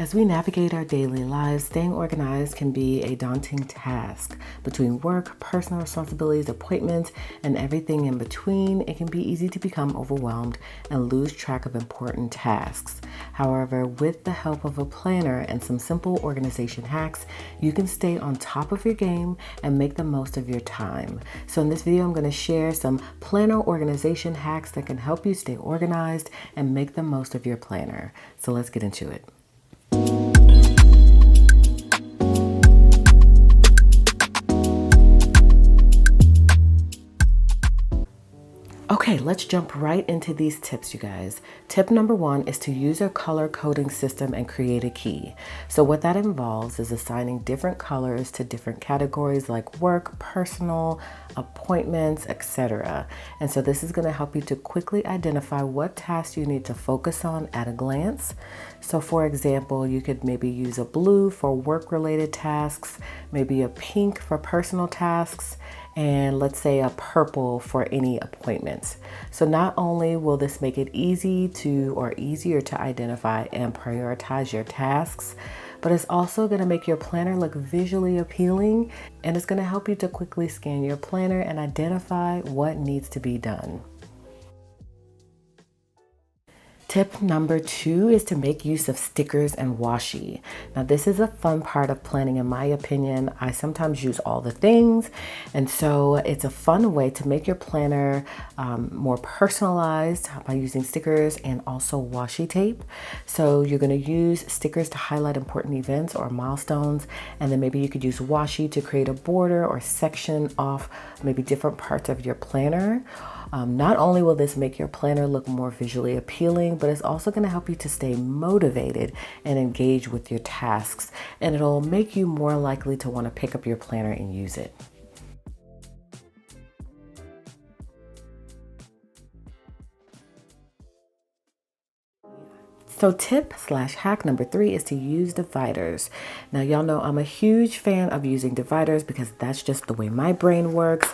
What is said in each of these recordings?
As we navigate our daily lives, staying organized can be a daunting task. Between work, personal responsibilities, appointments, and everything in between, it can be easy to become overwhelmed and lose track of important tasks. However, with the help of a planner and some simple organization hacks, you can stay on top of your game and make the most of your time. So in this video, I'm going to share some planner organization hacks that can help you stay organized and make the most of your planner. So let's get into it. Okay, let's jump right into these tips, you guys. Tip number one is to use a color coding system and create a key. So what that involves is assigning different colors to different categories like work, personal, appointments, etc. And so this is going to help you to quickly identify what tasks you need to focus on at a glance. So for example, you could maybe use a blue for work-related tasks, maybe a pink for personal tasks, and let's say a purple for any appointments. So not only will this make it easier to identify and prioritize your tasks, but it's also going to make your planner look visually appealing, and it's going to help you to quickly scan your planner and identify what needs to be done. Tip number two is to make use of stickers and washi. Now this is a fun part of planning in my opinion. I sometimes use all the things, and so it's a fun way to make your planner more personalized by using stickers and also washi tape. So you're going to use stickers to highlight important events or milestones, and then maybe you could use washi to create a border or section off maybe different parts of your planner. Not only will this make your planner look more visually appealing, but it's also going to help you to stay motivated and engage with your tasks, and it'll make you more likely to want to pick up your planner and use it. So tip/hack number three is to use dividers. Now y'all know I'm a huge fan of using dividers because that's just the way my brain works.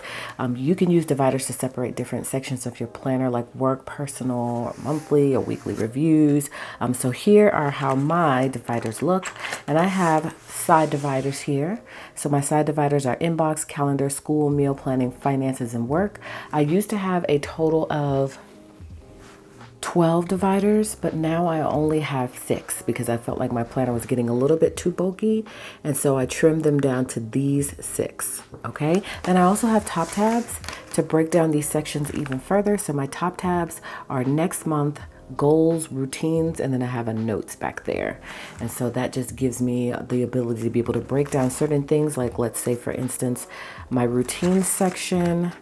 You can use dividers to separate different sections of your planner like work, personal, monthly or weekly reviews. So here are how my dividers look, and I have side dividers here. So my side dividers are inbox, calendar, school, meal planning, finances, and work. I used to have a total of 12 dividers, but now I only have 6 because I felt like my planner was getting a little bit too bulky, and so I trimmed them down to these 6. Okay, then I also have top tabs to break down these sections even further. So my top tabs are next month, goals, routines, and then I have a notes back there. And so that just gives me the ability to be able to break down certain things, like let's say for instance my routine section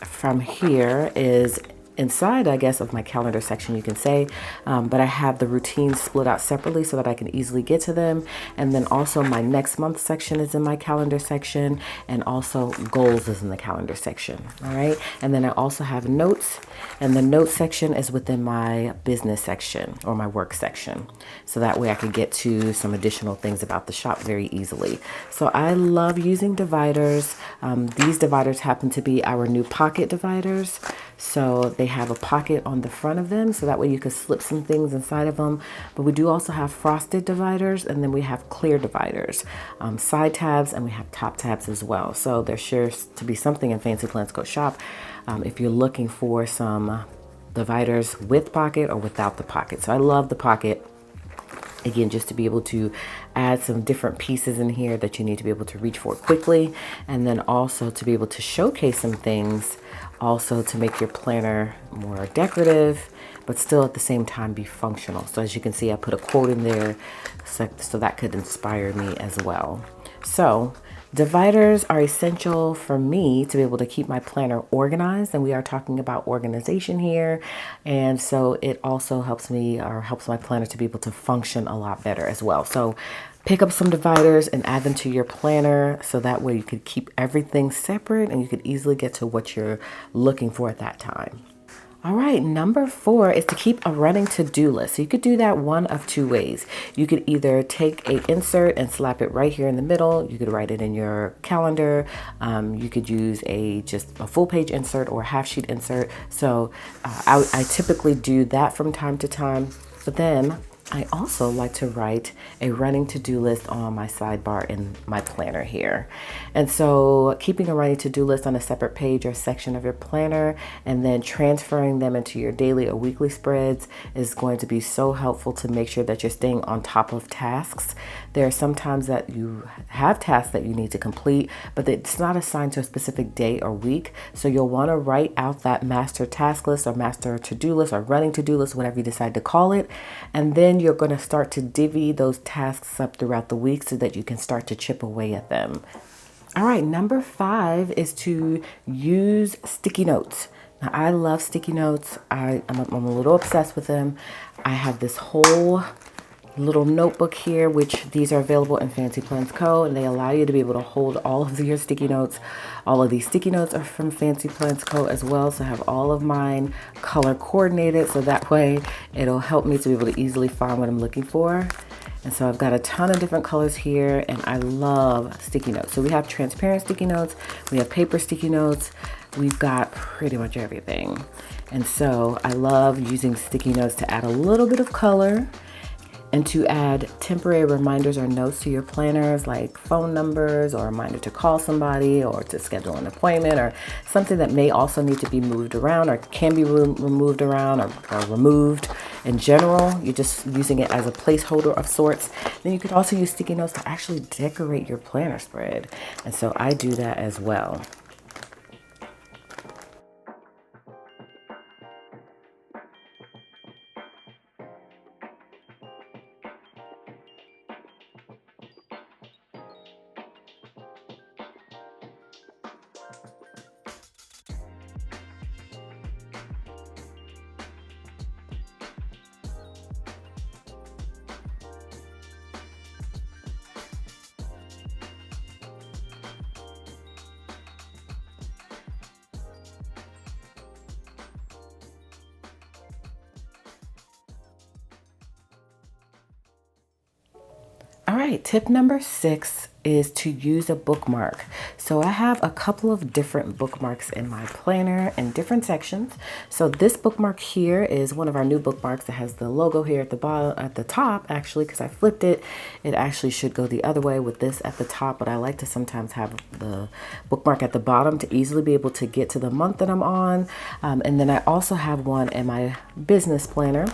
from here is inside, I guess, of my calendar section, you can say, but I have the routines split out separately so that I can easily get to them. And then also my next month section is in my calendar section, and also goals is in the calendar section. All right. And then I also have notes, and the notes section is within my business section or my work section. So that way I can get to some additional things about the shop very easily. So I love using dividers. These dividers happen to be our new pocket dividers. So they have a pocket on the front of them, so that way you can slip some things inside of them. But we do also have frosted dividers, and then we have clear dividers, side tabs, and we have top tabs as well. So there's sure to be something in Fancy Plans Go Shop if you're looking for some dividers with pocket or without the pocket. So I love the pocket. Again, just to be able to add some different pieces in here that you need to be able to reach for quickly, and then also to be able to showcase some things, also to make your planner more decorative, but still at the same time be functional. So as you can see, I put a quote in there so that could inspire me as well. So dividers are essential for me to be able to keep my planner organized, and we are talking about organization here. And so it also helps me, or helps my planner, to be able to function a lot better as well. So pick up some dividers and add them to your planner so that way you could keep everything separate and you could easily get to what you're looking for at that time. All right, number 4 is to keep a running to-do list. So you could do that one of 2 ways. You could either take a insert and slap it right here in the middle. You could write it in your calendar. You could use just a full page insert or a half sheet insert. So I typically do that from time to time. But then I also like to write a running to-do list on my sidebar in my planner here. And so keeping a running to-do list on a separate page or section of your planner and then transferring them into your daily or weekly spreads is going to be so helpful to make sure that you're staying on top of tasks. There are some times that you have tasks that you need to complete, but it's not assigned to a specific day or week. So you'll want to write out that master task list or master to-do list or running to-do list, whatever you decide to call it. And then you're going to start to divvy those tasks up throughout the week so that you can start to chip away at them. All right, number 5 is to use sticky notes. Now, I love sticky notes. I'm a little obsessed with them. I have this whole little notebook here, which these are available in Fancy Plans Co. and they allow you to be able to hold all of your sticky notes. All of these sticky notes are from Fancy Plans Co. as well, so I have all of mine color coordinated so that way it'll help me to be able to easily find what I'm looking for. And so I've got a ton of different colors here and I love sticky notes. So we have transparent sticky notes, we have paper sticky notes, we've got pretty much everything. And so I love using sticky notes to add a little bit of color and to add temporary reminders or notes to your planners, like phone numbers or a reminder to call somebody or to schedule an appointment or something that may also need to be moved around or can be removed around or removed in general. You're just using it as a placeholder of sorts. Then you could also use sticky notes to actually decorate your planner spread. And so I do that as well. All right, tip number 6 is to use a bookmark. So I have a couple of different bookmarks in my planner in different sections. So this bookmark here is one of our new bookmarks that has the logo here at the bottom, at the top actually, because I flipped it. It actually should go the other way with this at the top, but I like to sometimes have the bookmark at the bottom to easily be able to get to the month that I'm on. And then I also have one in my business planner.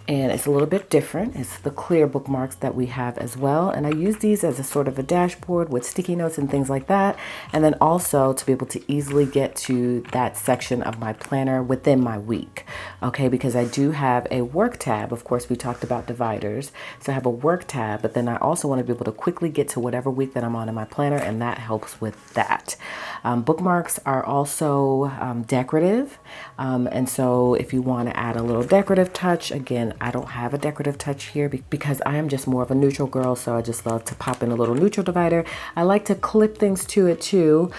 And it's a little bit different. It's the clear bookmarks that we have as well. And I use these as a sort of a dashboard with sticky notes and things like that. And then also to be able to easily get to that section of my planner within my week. Okay, because I do have a work tab. Of course, we talked about dividers. So I have a work tab, but then I also want to be able to quickly get to whatever week that I'm on in my planner, and that helps with that. Bookmarks are also decorative. And so if you want to add a little decorative touch, again, I don't have a decorative touch here because I am just more of a neutral girl, so I just love to pop in a little neutral divider. I like to clip things to it too.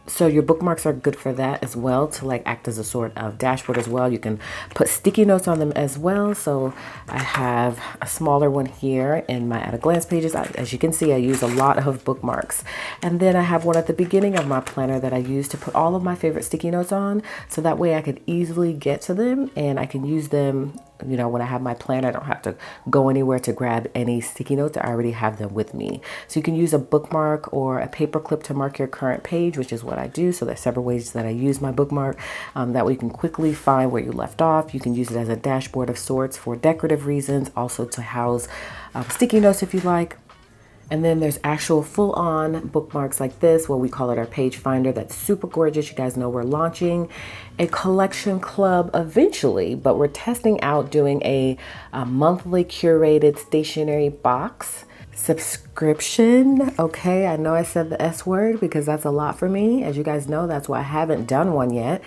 So your bookmarks are good for that as well, to like act as a sort of dashboard as well. You can put sticky notes on them as well. So I have a smaller one here in my at a glance pages. As you can see, I use a lot of bookmarks. And then I have one at the beginning of my planner that I use to put all of my favorite sticky notes on. So that way I could easily get to them and I can use them, you know, when I have my planner. I don't have to go anywhere to grab any sticky notes. I already have them with me. So you can use a bookmark or a paper clip to mark your current page, which is what I do. So there's several ways that I use my bookmark. That way you can quickly find where you left off. You can use it as a dashboard of sorts for decorative reasons, also to house sticky notes if you like. And then there's actual full-on bookmarks like this, what we call it our page finder. That's super gorgeous. You guys know we're launching a collection club eventually, but we're testing out doing a monthly curated stationery box subscription. Okay, I know I said the S word because that's a lot for me. As you guys know, that's why I haven't done one yet.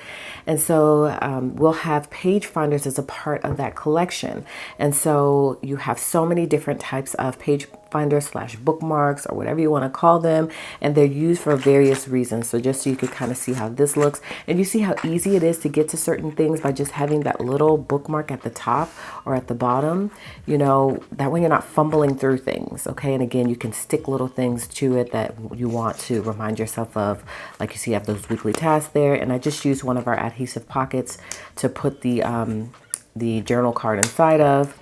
And so we'll have page finders as a part of that collection. And so you have so many different types of page finders slash bookmarks or whatever you want to call them, and they're used for various reasons. So just so you could kind of see how this looks, and you see how easy it is to get to certain things by just having that little bookmark at the top or at the bottom. You know, that way you're not fumbling through things. Okay, and again, you can stick little things to it that you want to remind yourself of, like you see I have those weekly tasks there. And I just used one of our adhesive pockets to put the journal card inside of.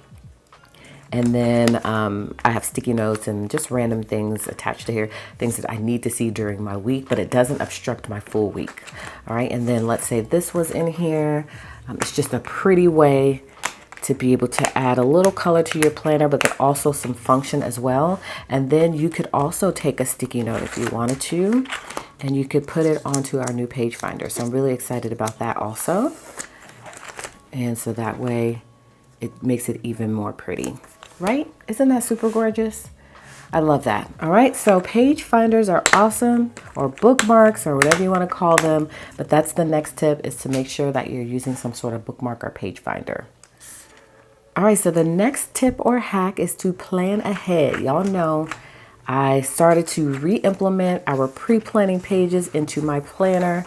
And then I have sticky notes and just random things attached to here, things that I need to see during my week, but it doesn't obstruct my full week. All right, and then let's say this was in here. It's just a pretty way to be able to add a little color to your planner, but then also some function as well. And then you could also take a sticky note if you wanted to, and you could put it onto our new page finder. So I'm really excited about that also. And so that way it makes it even more pretty, right? Isn't that super gorgeous? I love that. All right, so page finders are awesome, or bookmarks, or whatever you want to call them. But that's the next tip, is to make sure that you're using some sort of bookmark or page finder. All right, so the next tip or hack is to plan ahead. Y'all know I started to re-implement our pre-planning pages into my planner,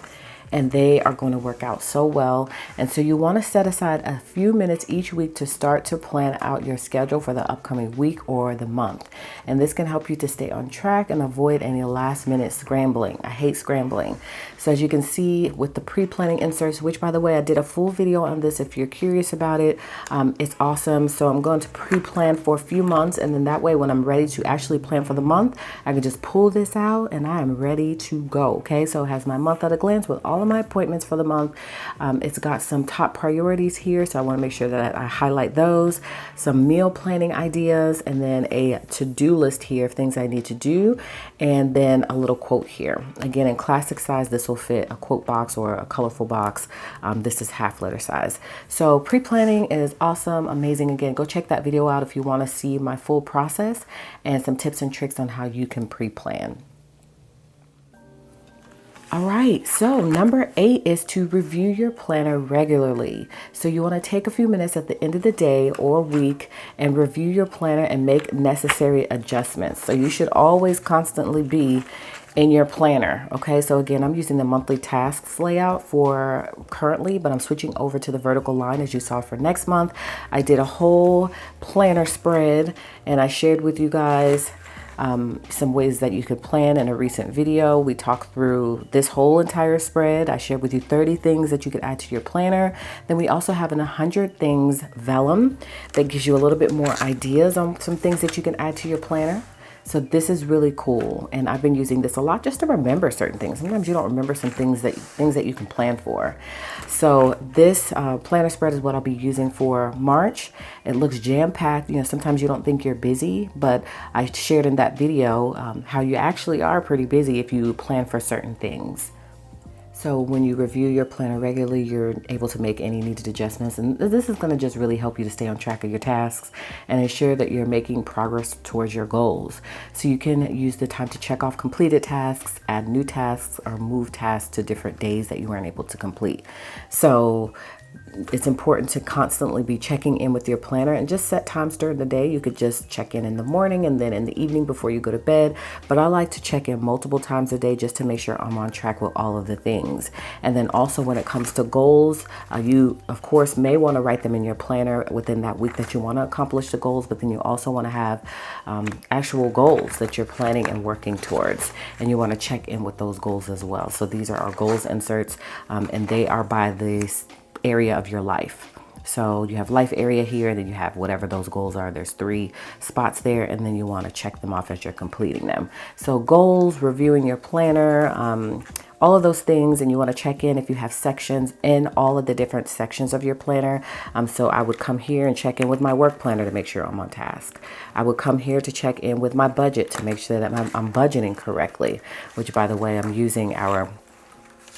and they are going to work out so well. And so you want to set aside a few minutes each week to start to plan out your schedule for the upcoming week or the month. And this can help you to stay on track and avoid any last minute scrambling. I hate scrambling. So as you can see with the pre-planning inserts, which by the way, I did a full video on this if you're curious about it. It's awesome. So I'm going to pre-plan for a few months, and then that way when I'm ready to actually plan for the month, I can just pull this out and I am ready to go. Okay, so it has my month at a glance with all of my appointments for the month. It's got some top priorities here, so I want to make sure that I highlight those, some meal planning ideas, and then a to-do list here of things I need to do, and then a little quote here. Again, in classic size, this will fit a quote box or a colorful box. This is half letter size. So pre-planning is awesome, amazing. Again, go check that video out if you want to see my full process and some tips and tricks on how you can pre-plan. All right, so number 8 is to review your planner regularly. So you want to take a few minutes at the end of the day or week and review your planner and make necessary adjustments. So you should always constantly be in your planner. Okay, so again, I'm using the monthly tasks layout for currently, but I'm switching over to the vertical line as you saw for next month. I did a whole planner spread and I shared with you guys some ways that you could plan in a recent video. We talked through this whole entire spread. I shared with you 30 things that you could add to your planner. Then we also have an 100 things vellum that gives you a little bit more ideas on some things that you can add to your planner. So this is really cool, and I've been using this a lot just to remember certain things. Sometimes you don't remember some things that you can plan for. So this planner spread is what I'll be using for March. It looks jam-packed. You know, sometimes you don't think you're busy, but I shared in that video how you actually are pretty busy if you plan for certain things. So when you review your planner regularly, you're able to make any needed adjustments. And this is going to just really help you to stay on track of your tasks and ensure that you're making progress towards your goals. So you can use the time to check off completed tasks, add new tasks, or move tasks to different days that you weren't able to complete. So it's important to constantly be checking in with your planner and just set times during the day. You could just check in the morning and then in the evening before you go to bed. But I like to check in multiple times a day just to make sure I'm on track with all of the things. And then also when it comes to goals, you of course may want to write them in your planner within that week that you want to accomplish the goals, but then you also want to have actual goals that you're planning and working towards. And you want to check in with those goals as well. So these are our goals inserts, and they are by the area of your life. So you have life area here, and then you have whatever those goals are. There's 3 spots there, and then you want to check them off as you're completing them. So goals, reviewing your planner, all of those things, and you want to check in if you have sections in all of the different sections of your planner. So I would come here and check in with my work planner to make sure I'm on task. I would come here to check in with my budget to make sure that I'm budgeting correctly, which by the way, I'm using our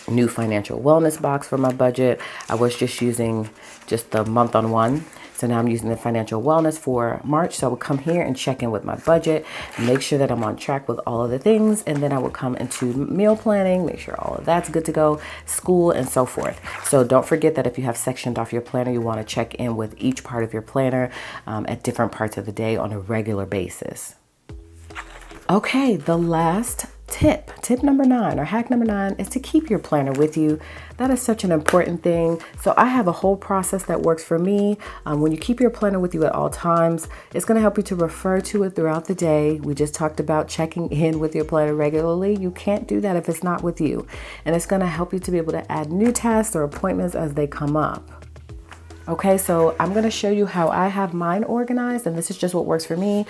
new financial wellness box for my budget. I was just using just the month on one. So now I'm using the financial wellness for March. So I would come here and check in with my budget, make sure that I'm on track with all of the things. And then I would come into meal planning, make sure all of that's good to go, school, and so forth. So don't forget that if you have sectioned off your planner, you want to check in with each part of your planner at different parts of the day on a regular basis. Okay, the last tip number 9, or hack number 9, is to keep your planner with you. That is such an important thing. So I have a whole process that works for me. When you keep your planner with you at all times, it's going to help you to refer to it throughout the day. We just talked about checking in with your planner regularly. You can't do that if it's not with you. And it's going to help you to be able to add new tasks or appointments as they come up. Okay, so I'm going to show you how I have mine organized, and this is just what works for me.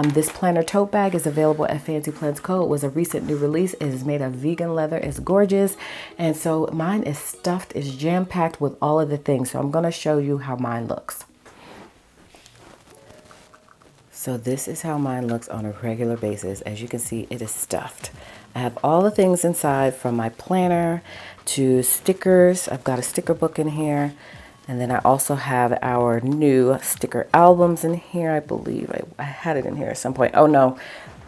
This planner tote bag is available at Fancy Plans Co. It was a recent new release. It is made of vegan leather. It's gorgeous. And so mine is stuffed, is jam-packed with all of the things. So I'm going to show you how mine looks. So this is how mine looks on a regular basis. As you can see, it is stuffed. I have all the things inside, from my planner to stickers. I've got a sticker book in here. And then I also have our new sticker albums in here. I believe I had it in here at some point. Oh no,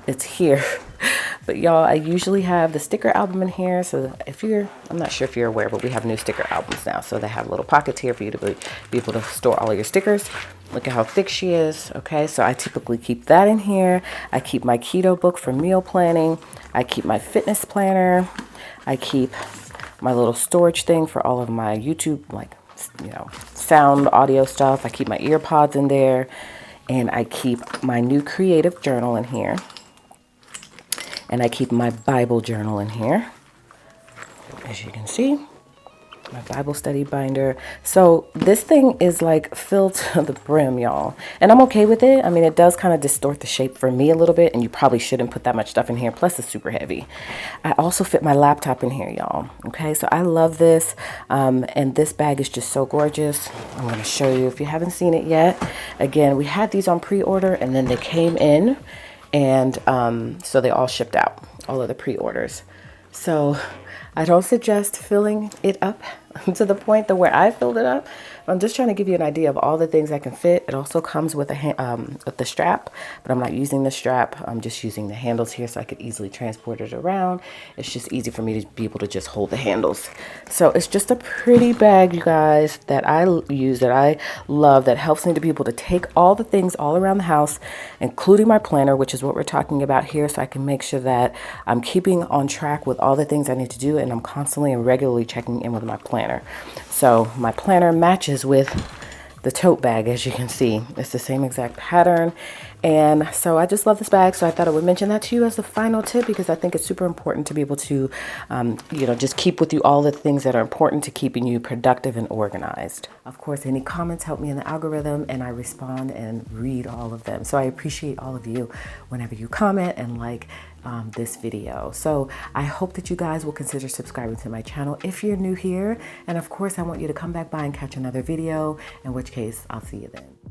it's here. But y'all, I usually have the sticker album in here. So if you're, I'm not sure if you're aware, but we have new sticker albums now. So they have little pockets here for you to be able to store all of your stickers. Look at how thick she is. Okay, so I typically keep that in here. I keep my keto book for meal planning. I keep my fitness planner. I keep my little storage thing for all of my YouTube, like, you know, sound audio stuff. I keep my ear pods in there, and I keep my new creative journal in here, and I keep my Bible journal in here, as you can see, my Bible study binder. So this thing is like filled to the brim, y'all, and I'm okay with it. I mean, it does kind of distort the shape for me a little bit, and you probably shouldn't put that much stuff in here. Plus it's super heavy. I also fit my laptop in here, y'all. Okay, so I love this, and this bag is just so gorgeous. I'm going to show you if you haven't seen it yet. Again, we had these on pre-order, and then they came in, and so they all shipped out, all of the pre-orders. So I don't suggest filling it up to the point that where I filled it up. I'm just trying to give you an idea of all the things I can fit. It also comes with with the strap, but I'm not using the strap. I'm just using the handles here so I could easily transport it around. It's just easy for me to be able to just hold the handles. So it's just a pretty bag, you guys, that I use, that I love, that helps me to be able to take all the things all around the house, including my planner, which is what we're talking about here, so I can make sure that I'm keeping on track with all the things I need to do, and I'm constantly and regularly checking in with my planner. So my planner matches with the tote bag, as you can see. It's the same exact pattern. And so I just love this bag, so I thought I would mention that to you as the final tip, because I think it's super important to be able to, you know, just keep with you all the things that are important to keeping you productive and organized. Of course, any comments help me in the algorithm, and I respond and read all of them. So I appreciate all of you whenever you comment and like this video. So I hope that you guys will consider subscribing to my channel if you're new here. And of course, I want you to come back by and catch another video, in which case I'll see you then.